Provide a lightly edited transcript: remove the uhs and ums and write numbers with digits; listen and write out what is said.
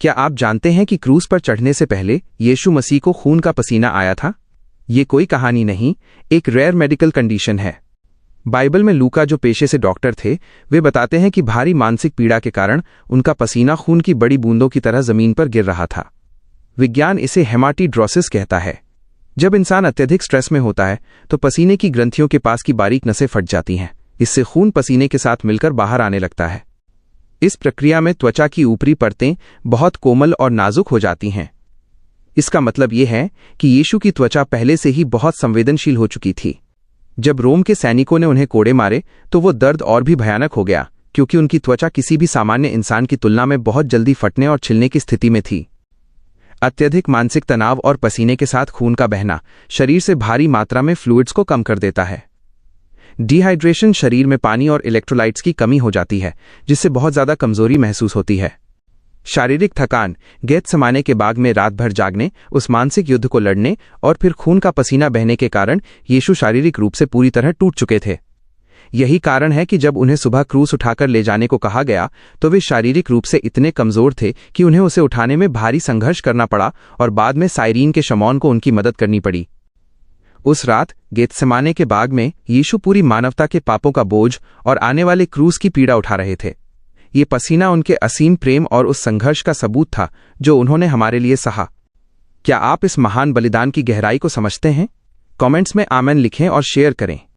क्या आप जानते हैं कि क्रूज पर चढ़ने से पहले यीशु मसीह को खून का पसीना आया था? ये कोई कहानी नहीं, एक रेयर मेडिकल कंडीशन है। बाइबल में लूका, जो पेशे से डॉक्टर थे, वे बताते हैं कि भारी मानसिक पीड़ा के कारण उनका पसीना खून की बड़ी बूंदों की तरह जमीन पर गिर रहा था। विज्ञान इसे हेमाटिड्रोसिस कहता है। जब इंसान अत्यधिक स्ट्रेस में होता है तो पसीने की ग्रंथियों के पास की बारीक नसें फट जाती हैं। इससे खून पसीने के साथ मिलकर बाहर आने लगता है। इस प्रक्रिया में त्वचा की ऊपरी परतें बहुत कोमल और नाजुक हो जाती हैं। इसका मतलब यह है कि यीशु की त्वचा पहले से ही बहुत संवेदनशील हो चुकी थी। जब रोम के सैनिकों ने उन्हें कोड़े मारे तो वो दर्द और भी भयानक हो गया, क्योंकि उनकी त्वचा किसी भी सामान्य इंसान की तुलना में बहुत जल्दी फटने और छिलने की स्थिति में थी। अत्यधिक मानसिक तनाव और पसीने के साथ खून का बहना शरीर से भारी मात्रा में फ्लूइड्स को कम कर देता है। डिहाइड्रेशन शरीर में पानी और इलेक्ट्रोलाइट्स की कमी हो जाती है, जिससे बहुत ज्यादा कमजोरी महसूस होती है। शारीरिक थकान, गेत्सेमाने के बाग में रात भर जागने, उस मानसिक युद्ध को लड़ने और फिर खून का पसीना बहने के कारण यीशु शारीरिक रूप से पूरी तरह टूट चुके थे। यही कारण है कि जब उन्हें सुबह क्रूस उठाकर ले जाने को कहा गया तो वे शारीरिक रूप से इतने कमजोर थे कि उन्हें उसे उठाने में भारी संघर्ष करना पड़ा और बाद में साइरीन के शमौन को उनकी मदद करनी पड़ी। उस रात गेत्सेमाने के बाग में यीशु पूरी मानवता के पापों का बोझ और आने वाले क्रूस की पीड़ा उठा रहे थे। ये पसीना उनके असीम प्रेम और उस संघर्ष का सबूत था जो उन्होंने हमारे लिए सहा। क्या आप इस महान बलिदान की गहराई को समझते हैं? कमेंट्स में आमेन लिखें और शेयर करें।